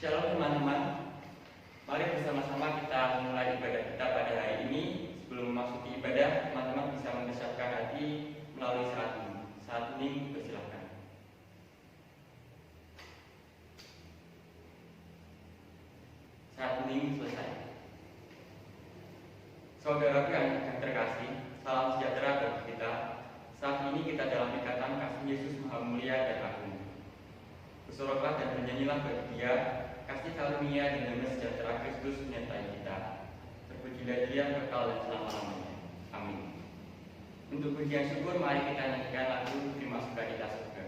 Shalom teman-teman, mari bersama-sama kita memulai ibadah kita pada hari ini. Sebelum memasuki ibadah, teman-teman bisa mempersiapkan hati melalui saat ini. Saat ini persilakan. Saat ini selesai. Saudara yang terkasih, salam sejahtera bagi kita. Saat ini kita dalam ikatan kasih Yesus Maha Mulia dan Agung. Bersoraklah dan bernyanyilah bagi Dia, kasih karunia dan damai sejahtera Kristus menyertai kita. Terpujilah Dia kekal dan selama-lamanya. Amin. Untuk pujian syukur, mari kita nyanyikan lagu Terima Sukacita Surga.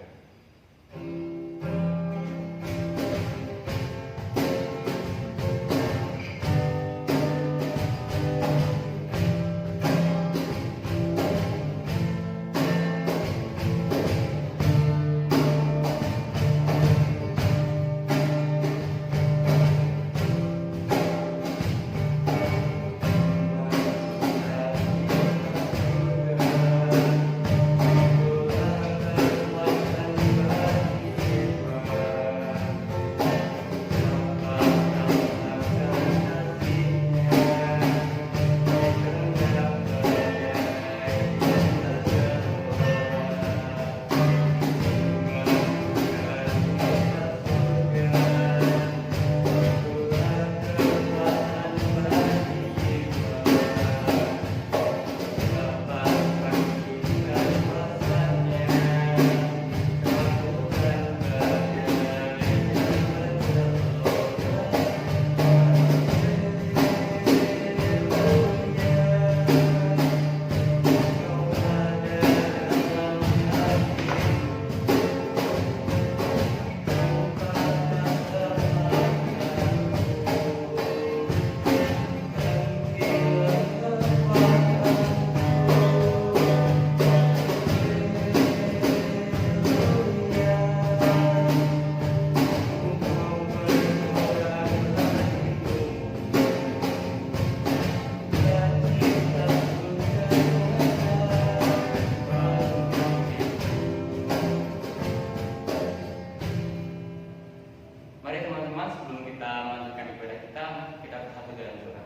Mari teman-teman, sebelum kita melanjutkan ibadah kita bersatu dalam doa.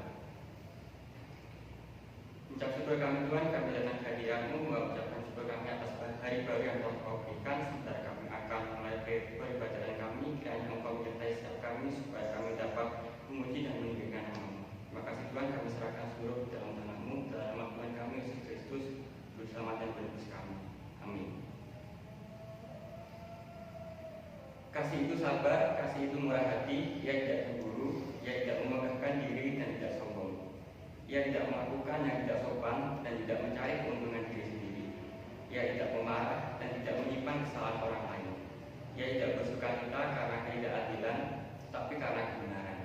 Ucap syukur kami Tuhan, kami datang ke hadirat-Mu, mengucapkan syukur kami atas hari baru yang telah Kau berikan. Sebentar kami akan mulai peribadatan kami, kiranya Engkau menyertai setiap kami supaya kami dapat memuji dan meninggikan nama-Mu. Terima kasih Tuhan, kami serahkan seluruh dalam tangan-Mu, dalam nama Tuhan kami Yesus Kristus, Juru Selamat dan Penebus kami. Amin. Kasih itu sabar, kasih itu murah hati, ia tidak cemburu, ia tidak memegahkan diri dan tidak sombong. Ia tidak melakukan yang tidak sopan dan tidak mencari keuntungan diri sendiri. Ia tidak memarah dan tidak menyimpan kesalahan orang lain. Ia tidak bersukacita karena ketidakadilan, tetapi karena kebenaran.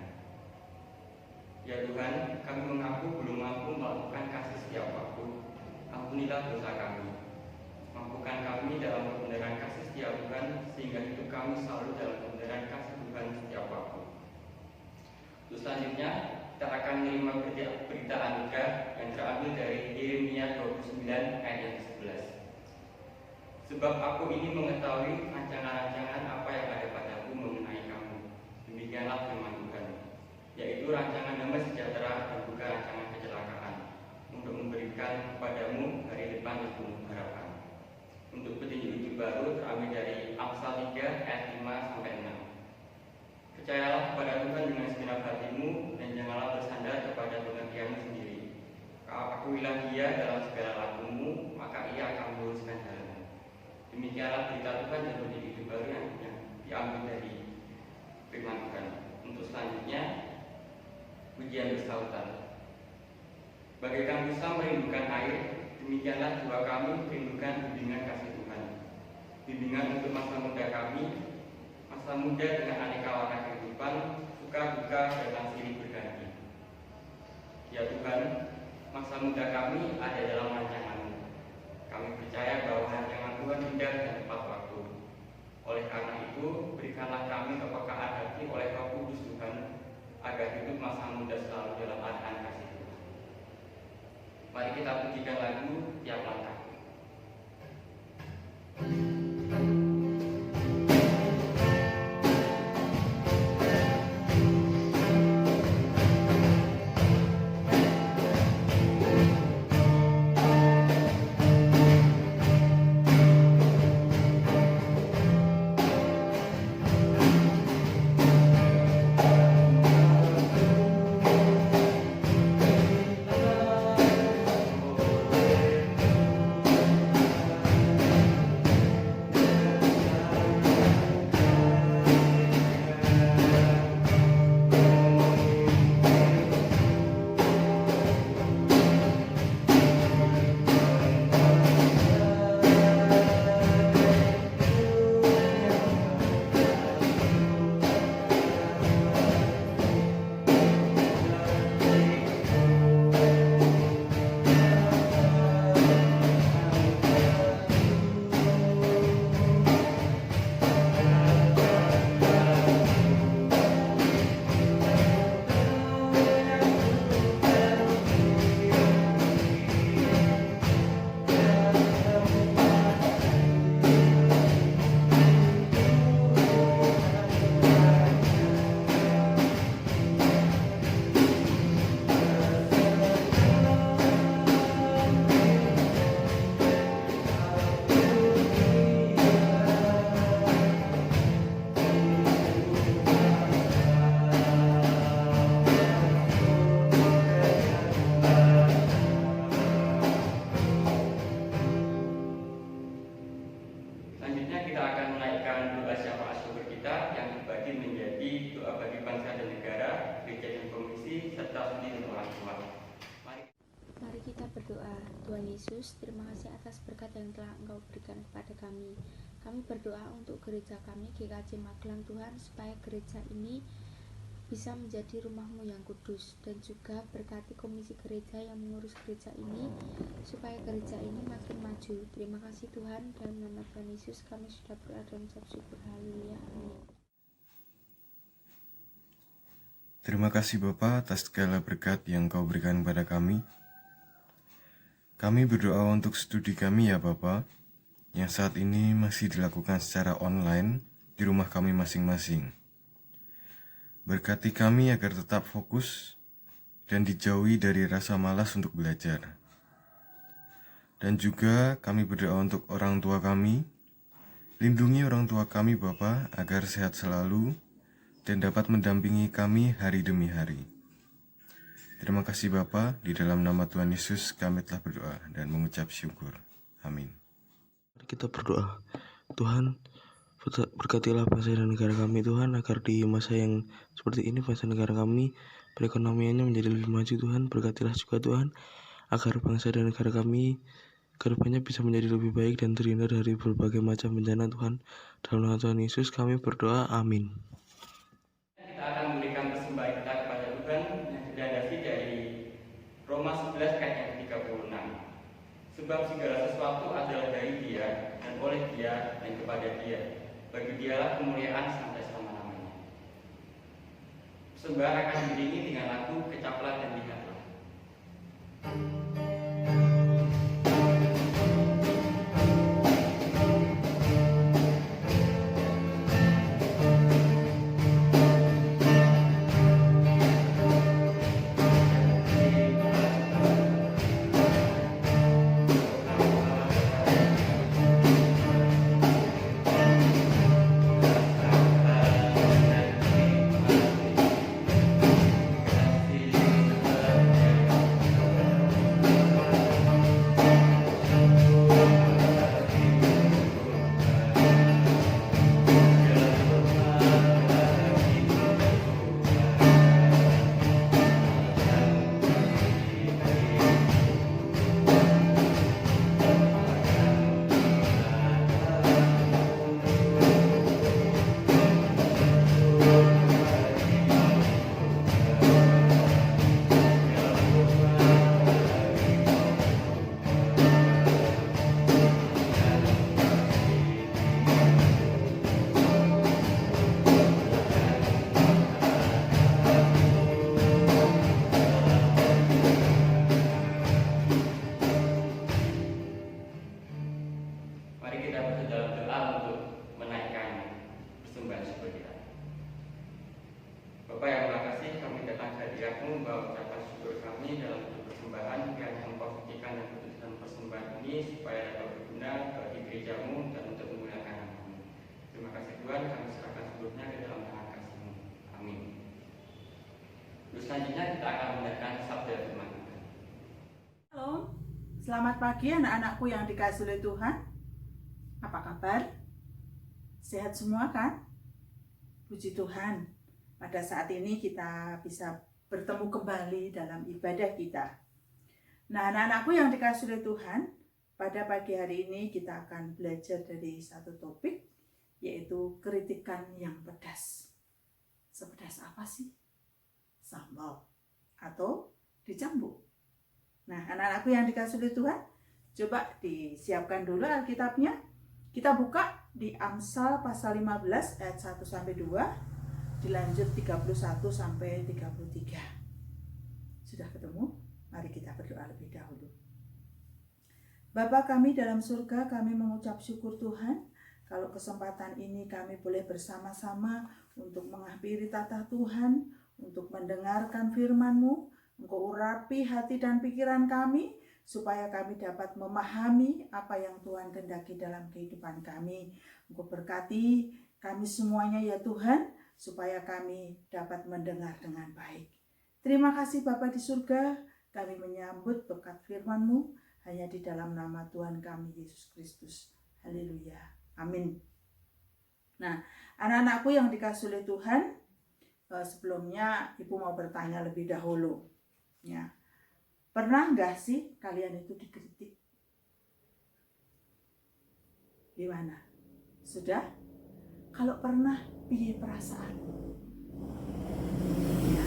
Ya Tuhan, kami mengaku belum mampu melakukan kasih setiap waktu. Ampunilah dosa kami. Mampukan kami dalam kebenaran kasih setia Tuhan, sehingga hidup kami selalu dalam kebenaran kasih Tuhan setiap waktu. Terus selanjutnya, kita akan menerima berita anugerah yang terambil dari Yeremia 29 ayat yang 11. Sebab aku ini mengetahui rancangan-rancangan apa yang ada padaku mengenai kamu. Demikianlah firman Tuhan, yaitu rancangan damai sejahtera dan bukan rancangan kecelakaan, untuk memberikan kepadamu hari depan yang penuh harapan. Untuk petunjuk baru terambil dari Amsal 3 ayat 5-6. Percayalah kepada Tuhan dengan segenap hatimu dan janganlah bersandar kepada pengertianmu sendiri. Akuilah Dia dalam segala lakumu, maka Ia akan meluruskan jalanmu. Demikianlah berita Tuhan dan petunjuk baru yang diambil dari firman Tuhan. Untuk selanjutnya, pujian bersautan. Bagaikan busa merindukan air, demikianlah jiwa kami merindukan bimbingan kasih Tuhan. Bimbingan untuk masa muda kami, masa muda dengan aneka warna kehidupan, suka duka datang silih berganti. Ya Tuhan, masa muda kami ada dalam rancangan-Mu. Kami percaya bahwa rancangan Tuhan indah dan tepat waktu. Oleh karena itu, berikanlah kami kepekaan hati oleh Roh Kudus Tuhan, agar hidup masa muda selalu dalam arahan kasih Tuhan. Mari kita pujikan lagu tiap langkah. Tuhan Yesus, terima kasih atas berkat yang telah Engkau berikan kepada kami. Kami berdoa untuk gereja kami GKJ Magelang Tuhan, supaya gereja ini bisa menjadi rumah-Mu yang kudus, dan juga berkati komisi gereja yang mengurus gereja ini supaya gereja ini makin maju. Terima kasih Tuhan, dalam nama Tuhan Yesus kami sudah berdoa dan mengucap syukur. Haleluya, amin. Terima kasih Bapa atas segala berkat yang Kau berikan pada kami. Kami berdoa untuk studi kami ya Bapa, yang saat ini masih dilakukan secara online di rumah kami masing-masing. Berkati kami agar tetap fokus dan dijauhi dari rasa malas untuk belajar. Dan juga kami berdoa untuk orang tua kami. Lindungi orang tua kami Bapa agar sehat selalu dan dapat mendampingi kami hari demi hari. Terima kasih Bapa, di dalam nama Tuhan Yesus kami telah berdoa dan mengucap syukur. Amin. Mari kita berdoa. Tuhan, berkatilah bangsa dan negara kami Tuhan, agar di masa yang seperti ini bangsa negara kami perekonomiannya menjadi lebih maju Tuhan. Berkatilah juga Tuhan, agar bangsa dan negara kami kedepannya bisa menjadi lebih baik dan terhindar dari berbagai macam bencana Tuhan. Dalam nama Tuhan Yesus kami berdoa, amin. Kita akan memberikan persembahan kita kepada Tuhan yang dilandasi dari Roma 11 ayat yang 36. Sebab segala sesuatu adalah dari Dia dan oleh Dia dan kepada Dia. Bagi Dialah kemuliaan sampai selama-lamanya. Persembahan akan diiringi dengan lagu Kecaplah dan Lihatlah. Mari kita bersatu dalam doa untuk menaikkan persembahan syukur kita. Bapak yang makasih, kami datang ke hadirat-Mu membawa ucapan syukur kami dalam bentuk persembahan. Kiranya Engkau sucikan dan kuduskan persembahan ini supaya dapat berguna bagi gereja-Mu dan untuk menggunakan nama-Mu. Terima kasih Tuhan, kami serahkan seluruhnya ke dalam tangan kasih-Mu. Amin. Terus selanjutnya kita akan mendengarkan sabda firman Tuhan. Halo, selamat pagi anak-anakku yang dikasihi oleh Tuhan. Apa kabar? Sehat semua kan? Puji Tuhan, pada saat ini kita bisa bertemu kembali dalam ibadah kita. Nah, anak-anakku yang dikasihi oleh Tuhan, pada pagi hari ini kita akan belajar dari satu topik, yaitu kritikan yang pedas. Sepedas apa sih? Sambal atau dicambuk. Nah, anak-anakku yang dikasihi oleh Tuhan, coba disiapkan dulu Alkitabnya. Kita buka di Amsal pasal 15 ayat 1-2, dilanjut 31 sampai 33. Sudah ketemu? Mari kita berdoa lebih dahulu. Bapa kami dalam surga, kami mengucap syukur Tuhan, kalau kesempatan ini kami boleh bersama-sama untuk menghampiri tatah Tuhan, untuk mendengarkan firman-Mu. Engkau urapi hati dan pikiran kami, supaya kami dapat memahami apa yang Tuhan kehendaki dalam kehidupan kami. Engkau berkati kami semuanya ya Tuhan, supaya kami dapat mendengar dengan baik. Terima kasih Bapa di surga, kami menyambut berkat firman-Mu hanya di dalam nama Tuhan kami Yesus Kristus. Haleluya. Amin. Nah, anak-anakku yang dikasihi oleh Tuhan, sebelumnya Ibu mau bertanya lebih dahulu. Ya. Pernah nggak sih kalian itu dikritik? Gimana? Sudah? Kalau pernah, piye perasaan? Ya,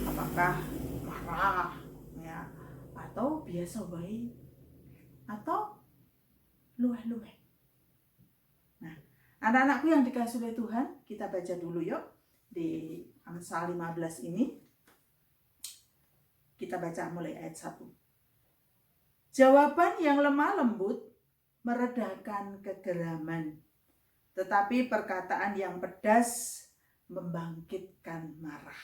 apakah marah, ya, atau biasa baik, atau luweh-luweh? Nah, anak-anakku yang dikasihi oleh Tuhan, kita baca dulu yuk di Amsal 15 ini. Kita baca mulai ayat 1. Jawaban yang lemah lembut meredakan kegeraman, tetapi perkataan yang pedas membangkitkan marah.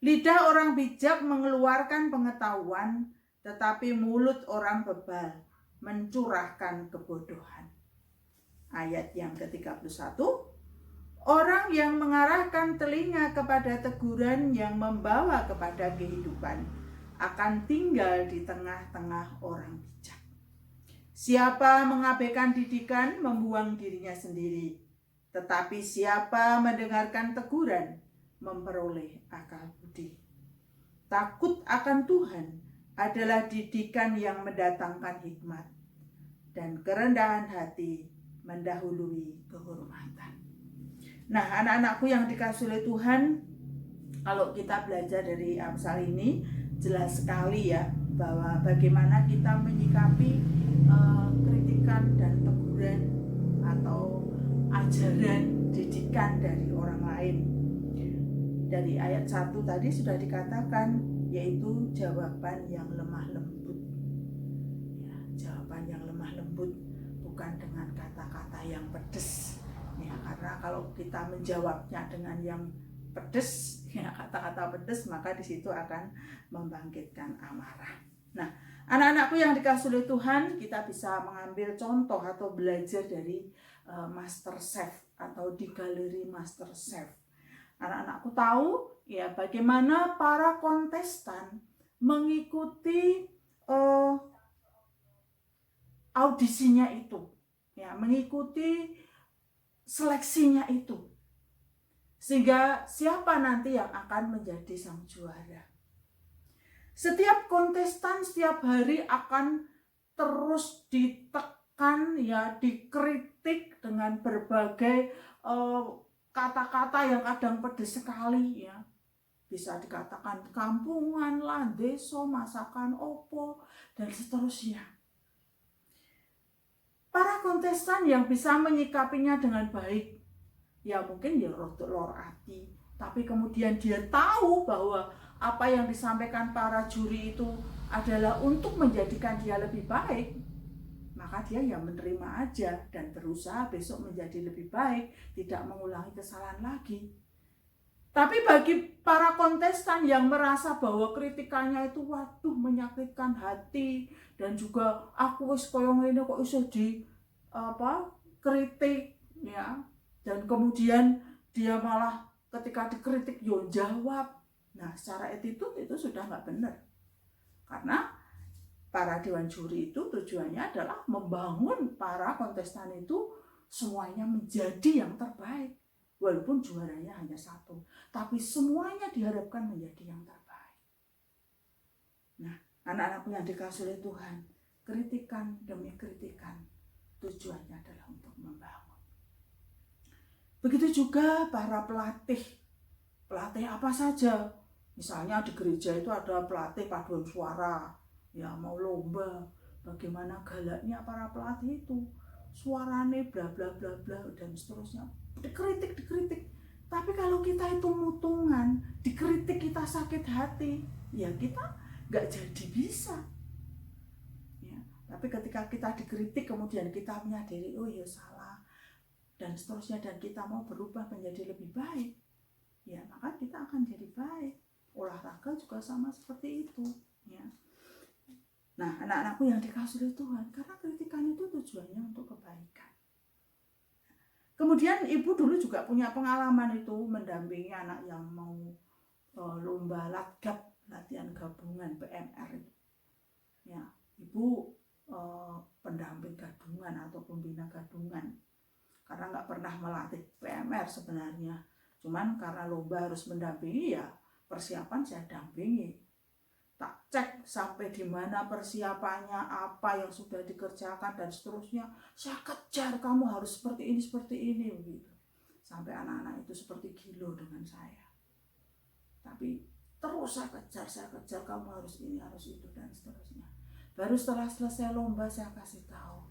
Lidah orang bijak mengeluarkan pengetahuan, tetapi mulut orang bebal mencurahkan kebodohan. Ayat yang ke-31, orang yang mengarahkan telinga kepada teguran yang membawa kepada kehidupan akan tinggal di tengah-tengah orang bijak. Siapa mengabaikan didikan membuang dirinya sendiri, tetapi siapa mendengarkan teguran memperoleh akal budi. Takut akan Tuhan adalah didikan yang mendatangkan hikmat, dan kerendahan hati mendahului kehormatan. Nah, anak-anakku yang dikasihi oleh Tuhan, kalau kita belajar dari Amsal ini, jelas sekali ya bahwa bagaimana kita menyikapi kritikan dan teguran atau ajaran didikan dari orang lain. Dari ayat 1 tadi sudah dikatakan, yaitu jawaban yang lemah lembut. Ya, jawaban yang lemah lembut, bukan dengan kata-kata yang pedas. Ya, karena kalau kita menjawabnya dengan yang pedas, ya kata-kata pedas, maka di situ akan membangkitkan amarah. Nah, anak-anakku yang dikasihi oleh Tuhan, kita bisa mengambil contoh atau belajar dari MasterChef atau di galeri MasterChef. Anak-anakku tahu ya bagaimana para kontestan mengikuti audisinya itu, ya, mengikuti seleksinya itu, sehingga siapa nanti yang akan menjadi sang juara. Setiap kontestan setiap hari akan terus ditekan, ya, dikritik dengan berbagai kata-kata yang kadang pedas sekali, ya. Bisa dikatakan kampungan lah, deso, masakan opo, dan seterusnya. Para kontestan yang bisa menyikapinya dengan baik, ya mungkin dia lor hati, tapi kemudian dia tahu bahwa apa yang disampaikan para juri itu adalah untuk menjadikan dia lebih baik, maka dia ya menerima aja dan berusaha besok menjadi lebih baik, tidak mengulangi kesalahan lagi. Tapi bagi para kontestan yang merasa bahwa kritikannya itu waduh menyakitkan hati, dan juga aku wis koyo ngene kok iso di kritik, ya, dan kemudian dia malah ketika dikritik yo jawab. Nah, secara attitude itu sudah nggak benar, karena para dewan juri itu tujuannya adalah membangun para kontestan itu semuanya menjadi yang terbaik. Walaupun juaranya hanya satu, tapi semuanya diharapkan menjadi yang terbaik. Nah, anak-anakku yang dikasihi oleh Tuhan, kritikan demi kritikan tujuannya adalah untuk membangun. Begitu juga para pelatih. Pelatih apa saja? Misalnya di gereja itu ada pelatih paduan suara, ya, mau lomba, bagaimana galaknya para pelatih itu, suarane bla bla bla bla dan seterusnya, dikritik. Tapi kalau kita itu mutungan, dikritik kita sakit hati, ya kita nggak jadi bisa, ya. Tapi ketika kita dikritik kemudian kita menyadari oh ya salah dan seterusnya, dan kita mau berubah menjadi lebih baik, ya maka kita akan jadi baik. Olahraga juga sama seperti itu, ya. Nah, anak-anakku yang dikasihi oleh Tuhan, karena kritikan itu tujuannya untuk kebaikan. Kemudian ibu dulu juga punya pengalaman itu mendampingi anak yang mau lomba latgab, latihan gabungan PMR. Ya, ibu pendamping gabungan atau pembina gabungan, karena nggak pernah melatih PMR sebenarnya. Cuman karena lomba harus mendampingi, ya persiapan saya dampingi. tak cek sampai di mana persiapannya, apa yang sudah dikerjakan dan seterusnya. Saya kejar, kamu harus seperti ini begitu. Sampai anak-anak itu seperti gilo dengan saya. Tapi terus saya kejar, kamu harus ini, harus itu dan seterusnya. Baru setelah selesai lomba saya kasih tahu,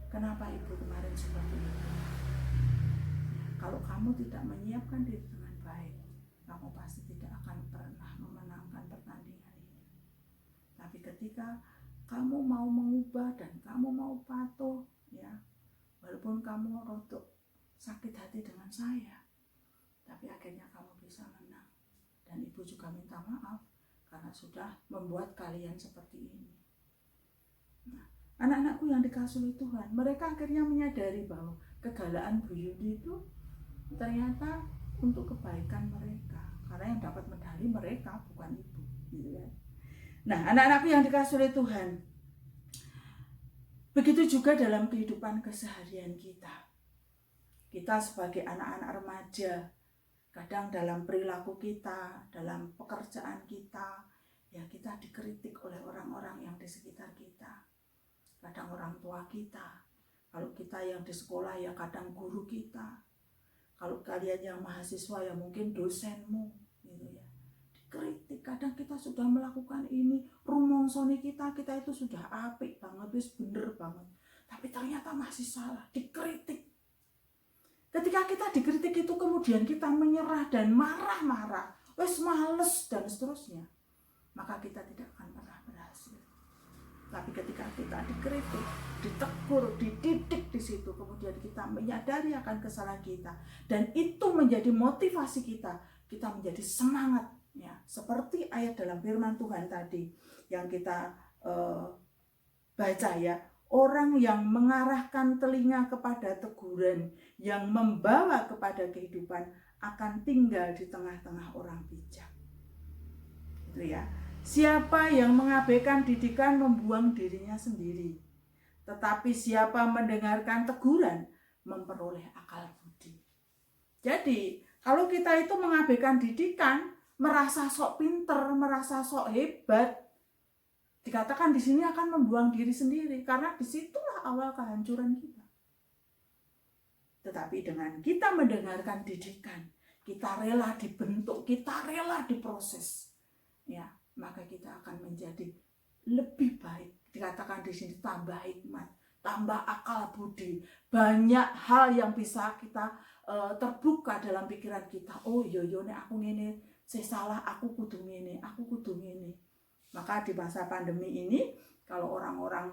kenapa ibu kemarin seperti itu. Kalau kamu tidak menyiapkan diri dengan baik, kamu pasti tidak akan pernah memenangkan pertandingan ini. Tapi ketika kamu mau mengubah dan kamu mau patuh, ya, walaupun kamu rotok sakit hati dengan saya, tapi akhirnya kamu bisa menang. Dan ibu juga minta maaf karena sudah membuat kalian seperti ini. Nah, anak-anakku yang dikasihi Tuhan, mereka akhirnya menyadari bahwa kegalaan Bu Yudi itu ternyata untuk kebaikan mereka, karena yang dapat medali mereka, bukan ibu, gitu kan. Nah, anak-anakku yang dikasihi Tuhan, begitu juga dalam kehidupan keseharian kita. Kita sebagai anak-anak remaja, kadang dalam perilaku kita, dalam pekerjaan kita, ya kita dikritik oleh orang-orang yang di sekitar kita. Kadang orang tua kita, kalau kita yang di sekolah ya kadang guru kita. Kalau kalian yang mahasiswa ya mungkin dosenmu, gitu ya. Dikritik, kadang kita sudah melakukan ini, rumongsoni kita itu sudah apik banget, wis bener banget. Tapi ternyata masih salah, dikritik. Ketika kita dikritik itu kemudian kita menyerah dan marah-marah, wis males dan seterusnya, maka kita tidak akan pernah berhasil. Tapi ketika kita dikritik, ditegur, dididik di situ, kemudian kita menyadari akan kesalahan kita, dan itu menjadi motivasi kita menjadi semangat, ya. Seperti ayat dalam firman Tuhan tadi yang kita baca, ya, orang yang mengarahkan telinga kepada teguran, yang membawa kepada kehidupan, akan tinggal di tengah-tengah orang bijak. Itu ya. Siapa yang mengabaikan didikan membuang dirinya sendiri. Tetapi siapa mendengarkan teguran memperoleh akal budi. Jadi, kalau kita itu mengabaikan didikan, merasa sok pinter, merasa sok hebat, dikatakan di sini akan membuang diri sendiri, karena disitulah awal kehancuran kita. Tetapi dengan kita mendengarkan didikan, kita rela dibentuk, kita rela diproses, ya, maka kita akan menjadi lebih baik. Dikatakan di sini tambah hikmat, tambah akal budi, banyak hal yang bisa kita terbuka dalam pikiran kita. Oh iya nek aku ngene, saya salah, aku kudu ngene. Maka di masa pandemi ini, kalau orang-orang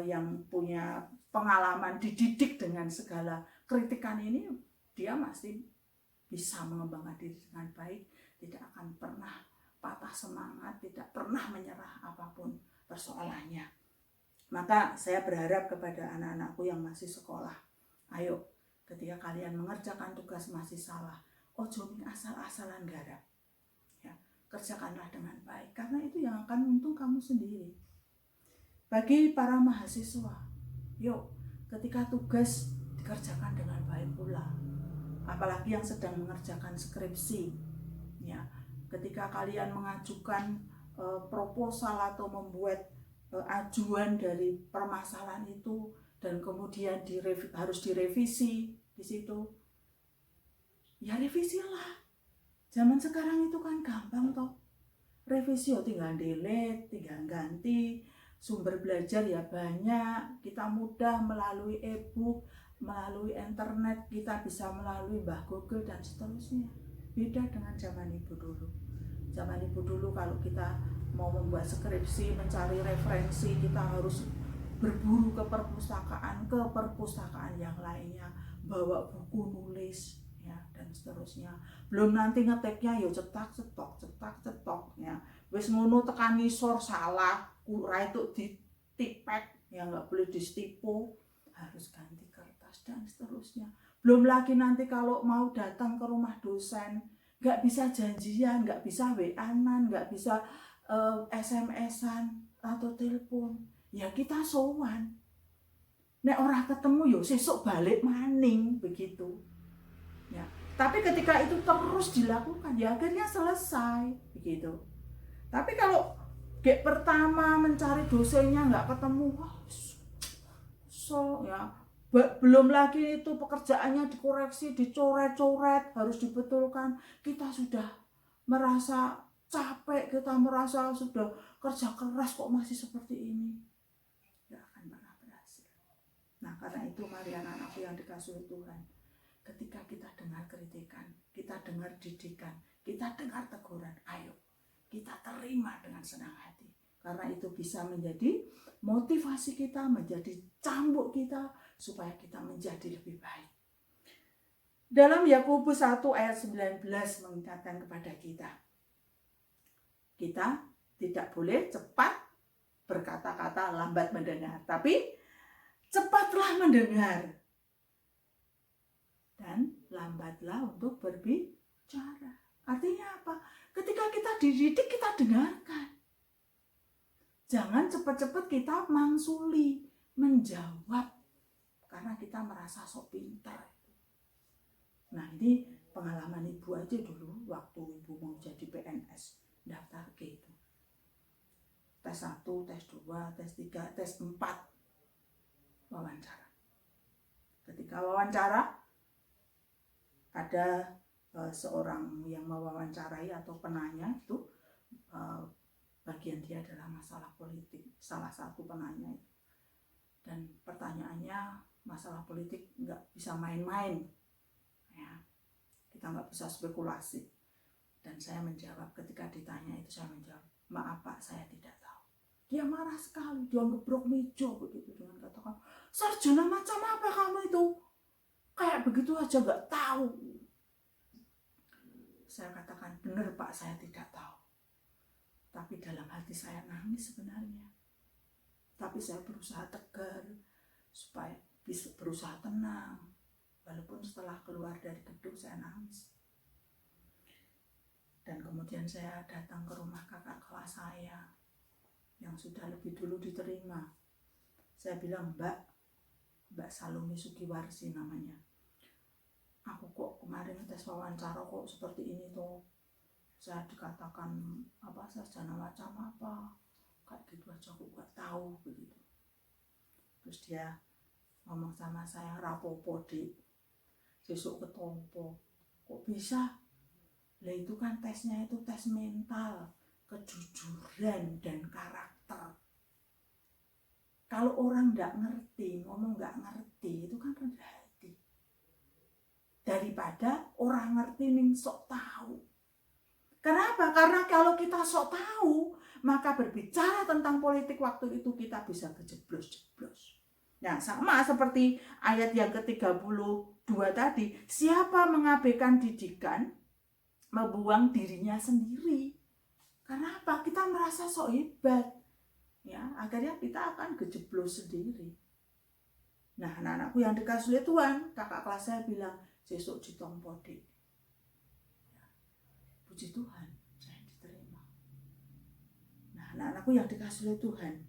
yang punya pengalaman dididik dengan segala kritikan ini, dia masih bisa mengembangkan diri dengan baik, tidak akan pernah patah semangat, tidak pernah menyerah apapun persoalannya. Maka saya berharap kepada anak-anakku yang masih sekolah, ayo ketika kalian mengerjakan tugas masih salah, ojo asal-asalan garap, ya, kerjakanlah dengan baik, karena itu yang akan untung kamu sendiri. Bagi para mahasiswa, yuk ketika tugas dikerjakan dengan baik pula, apalagi yang sedang mengerjakan skripsi, ya. Ketika kalian mengajukan proposal atau membuat ajuan dari permasalahan itu dan kemudian harus direvisi di situ, ya revisilah. Zaman sekarang itu kan gampang toh. Revisi tinggal delete, tinggal ganti. Sumber belajar ya banyak. Kita mudah melalui e-book, melalui internet, kita bisa melalui Mbah Google dan seterusnya. Beda dengan zaman ibu dulu. Zaman ibu dulu kalau kita mau membuat skripsi, mencari referensi, kita harus berburu ke perpustakaan yang lainnya, bawa buku nulis, ya, dan seterusnya. Belum nanti ngeteknya ya cetak cetok, ya. Wis ngono tekan ngisor salah, ora itu ditipek, ya nggak boleh distipu, harus ganti kertas dan seterusnya. Belum lagi nanti kalau mau datang ke rumah dosen, nggak bisa janjian, nggak bisa WA-an, nggak bisa SMS-an atau telepon. Ya kita sowan. Nek ora ketemu yo sesuk balik maning begitu. Ya. Tapi ketika itu terus dilakukan, ya akhirnya selesai begitu. Tapi kalau Gek pertama mencari dosennya nggak ketemu, wah, so ya. Belum lagi itu pekerjaannya dikoreksi, dicoret-coret, harus dibetulkan. Kita sudah merasa capek, kita merasa sudah kerja keras kok masih seperti ini. Nggak akan pernah berhasil. Nah, karena itu mari anak-anakku yang dikasihi Tuhan, ketika kita dengar kritikan, kita dengar didikan, kita dengar teguran, ayo kita terima dengan senang hati. Karena itu bisa menjadi motivasi kita, menjadi cambuk kita, supaya kita menjadi lebih baik. Dalam Yakobus 1 ayat 19 mengingatkan kepada kita tidak boleh cepat berkata-kata, lambat mendengar, tapi cepatlah mendengar dan lambatlah untuk berbicara. Artinya apa? Ketika kita dididik, kita dengarkan. Jangan cepat-cepat kita mangsuli, menjawab, karena kita merasa sok pintar. Nah, ini pengalaman ibu aja dulu, waktu ibu mau jadi PNS, daftar ke itu. Tes 1, tes 2, tes 3, tes 4, wawancara. Ketika wawancara, ada seorang yang mewawancarai atau penanya itu, bagian dia adalah masalah politik, salah satu penanya itu. Dan pertanyaannya masalah politik nggak bisa main-main, ya, kita nggak bisa spekulasi. Dan saya menjawab, ketika ditanya itu saya menjawab, maaf Pak, saya tidak tahu. Dia marah sekali, dia ngebrok meja begitu dengan katakan, sarjana macam apa kamu itu? Kayak begitu aja nggak tahu. Saya katakan, benar Pak, saya tidak tahu. Tapi dalam hati saya nangis sebenarnya. Tapi saya berusaha tegar, supaya bisa berusaha tenang. Walaupun setelah keluar dari gedung saya nangis. Dan kemudian saya datang ke rumah kakak kelas saya, yang sudah lebih dulu diterima. Saya bilang, Mbak Salome Sugiwarsi namanya. Aku kok kemarin tes wawancara kok seperti ini tuh. Saya dikatakan sarjana macam apa. Kayak gitu aja aku gak tahu begitu. Terus dia ngomong sama saya, rapopo Dik, sesuk ketompo. Kok bisa? Lah itu kan tesnya itu tes mental, kejujuran dan karakter. Kalau orang gak ngerti, ngomong gak ngerti, itu kan rendah hati. Daripada orang ngerti ning sok tahu. Kenapa? Karena kalau kita sok tahu, maka berbicara tentang politik waktu itu kita bisa kejeblos-jeblos. Nah, sama seperti ayat yang ke-32 tadi, siapa mengabaikan didikan, membuang dirinya sendiri. Karena apa? Kita merasa sok hebat. Ya, akhirnya kita akan kejeblos sendiri. Nah, anak-anakku yang dikasihi Tuhan, kakak kelas saya bilang, sesuk ditompo Dik. Ya, puji Tuhan, saya diterima. Nah, anak-anakku yang dikasihi Tuhan,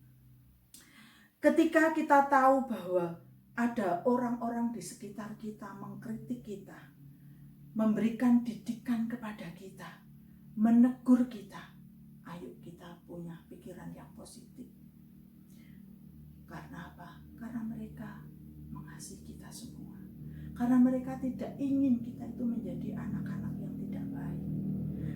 ketika kita tahu bahwa ada orang-orang di sekitar kita mengkritik kita, memberikan didikan kepada kita, menegur kita, ayo kita punya pikiran yang positif. Karena apa? Karena mereka mengasihi kita semua. Karena mereka tidak ingin kita itu menjadi anak-anak yang tidak baik.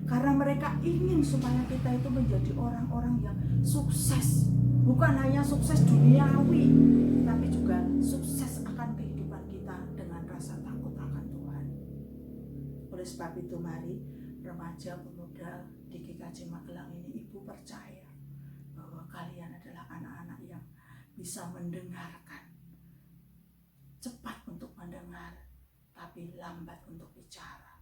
Karena mereka ingin supaya kita itu menjadi orang-orang yang sukses. Bukan hanya sukses duniawi, tapi juga sukses akan kehidupan kita dengan rasa takut akan Tuhan. Oleh sebab itu mari remaja pemuda di GKJ Magelang ini, Ibu percaya bahwa kalian adalah anak-anak yang bisa mendengarkan. Cepat untuk mendengar, tapi lambat untuk bicara.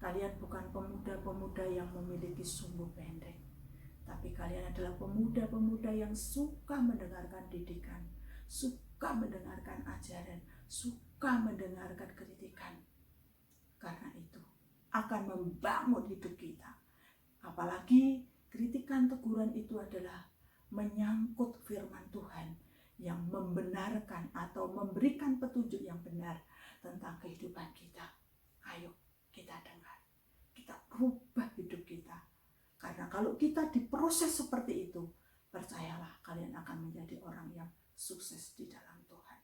Kalian bukan pemuda-pemuda yang memiliki sumbu pendek, tapi kalian adalah pemuda-pemuda yang suka mendengarkan didikan, suka mendengarkan ajaran, suka mendengarkan kritikan. Karena itu akan membangun hidup kita. Apalagi kritikan teguran itu adalah menyangkut firman Tuhan yang membenarkan atau memberikan petunjuk yang benar tentang kehidupan kita. Ayo kita dengar, kita rubah hidup kita. Karena kalau kita diproses seperti itu, percayalah kalian akan menjadi orang yang sukses di dalam Tuhan.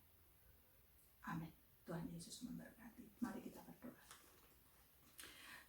Amin. Tuhan Yesus memberkati. Mari kita berdoa.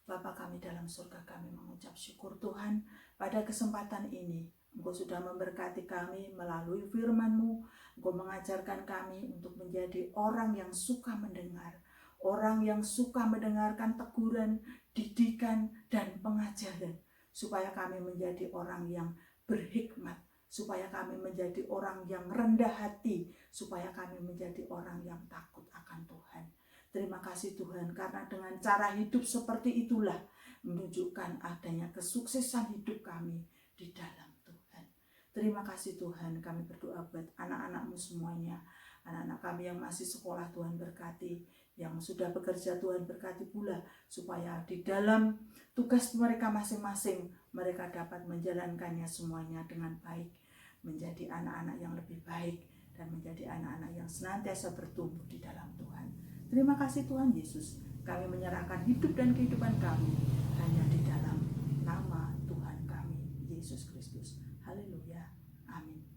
Bapa kami dalam surga, kami mengucap syukur Tuhan pada kesempatan ini. Engkau sudah memberkati kami melalui firman-Mu. Engkau mengajarkan kami untuk menjadi orang yang suka mendengar. Orang yang suka mendengarkan teguran, didikan, dan pengajaran. Supaya kami menjadi orang yang berhikmat. Supaya kami menjadi orang yang rendah hati. Supaya kami menjadi orang yang takut akan Tuhan. Terima kasih Tuhan, karena dengan cara hidup seperti itulah menunjukkan adanya kesuksesan hidup kami di dalam Tuhan. Terima kasih Tuhan, kami berdoa buat anak-anak-Mu semuanya. Anak-anak kami yang masih sekolah, Tuhan berkati. Yang sudah bekerja, Tuhan berkati pula. Supaya di dalam tugas mereka masing-masing, mereka dapat menjalankannya semuanya dengan baik. Menjadi anak-anak yang lebih baik. Dan menjadi anak-anak yang senantiasa bertumbuh di dalam Tuhan. Terima kasih Tuhan Yesus. Kami menyerahkan hidup dan kehidupan kami hanya di dalam nama Tuhan kami, Yesus Kristus. Haleluya. Amin.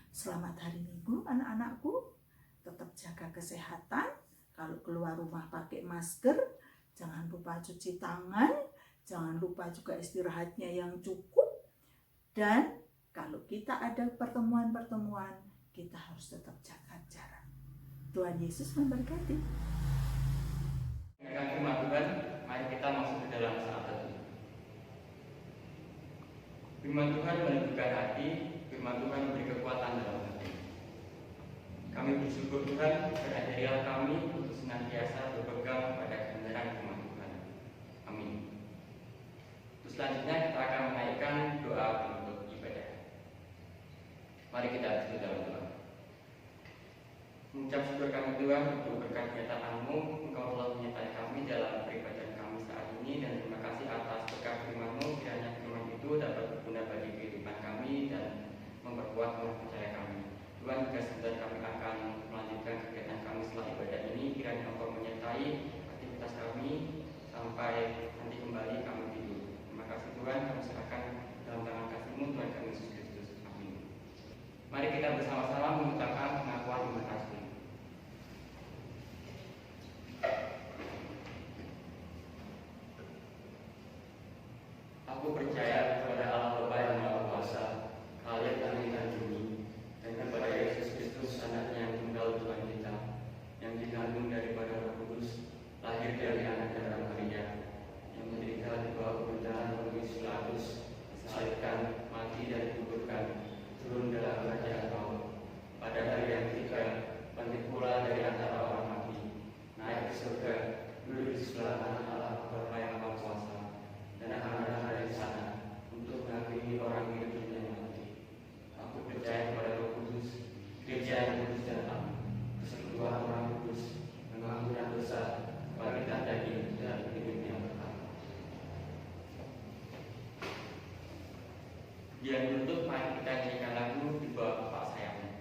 Selamat hari Minggu anak-anakku. Tetap jaga kesehatan. Kalau keluar rumah pakai masker. Jangan lupa cuci tangan. Jangan lupa juga istirahatnya yang cukup. Dan kalau kita ada pertemuan-pertemuan, kita harus tetap jaga jarak. Tuhan Yesus memberkati. Dengan firman Tuhan, mari kita masuk ke dalam saat teduh. Firman Tuhan menentukan hati, firman Tuhan memberi kekuatan dalam hati. Kami bersyukur Tuhan, berajarilah kami untuk senantiasa berpegang pada kebenaran firman Tuhan. Amin. Terus selanjutnya kita akan menaikkan doa penutup ibadah. Mari kita bersatu dalam doa. Mengucap syukur kami Tuhan untuk berkat penyertaan-Mu, Engkau telah menyertai kami dalam peribadahan kami saat ini, dan terima kasih atas berkat firman-Mu. Kiranya firman itu dapat berguna bagi kehidupan kami dan memperkuat rumah percaya kami. Tuhan, juga sebentar kami akan melanjutkan kegiatan kami setelah ibadah ini. Kiranya Engkau menyertai aktivitas kami sampai nanti kembali kami tidur. Terima kasih Tuhan, kami serahkan dalam tangan kasih-Mu, Tuhan kami Yesus Kristus. Amin. Mari kita bersama-sama mengucapkan pengakuan terima kasih. Aku percaya kepada Allah Bapa yang Maha Kuasa, Allah yang langit bumi, dan kepada Yesus Kristus, Anaknya yang tunggal Tuhan kita, yang dikandung daripada Roh Kudus, lahir dari anak darah Maria, yang menderita di bawah pemerintahan Pontius Pilatus, disalibkan, mati dan dikuburkan, turun dalam kerajaan maut. Pada hari yang ketiga, bangkit pula dari antara orang mati, naik ke surga, duduk di sebelah kanan Allah Bapa yang Maha Kuasa, dan akan datang dari sana untuk menghakimi orang hidup dan yang mati. Aku percaya kepada Roh Kudus, Gereja yang kudus dan am, persekutuan orang kudus, pengampunan dosa, kebangkitan daging dan hidup yang kekal. Yang menutup, mari kita nyanyikan lagu di bawah Bapak sayangnya.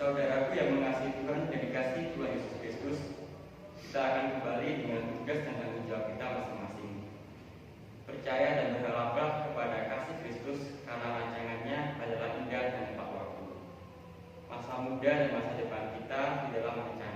Saudaraku yang mengasihi Tuhan dan dikasihi Tuhan Yesus Kristus, kita akan kembali dengan tugas dan tanggung jawab kita masing-masing. Percaya dan berharaplah kepada kasih Kristus karena rancangannya adalah indah dan tepat waktu. Masa muda dan masa depan kita di dalam rencana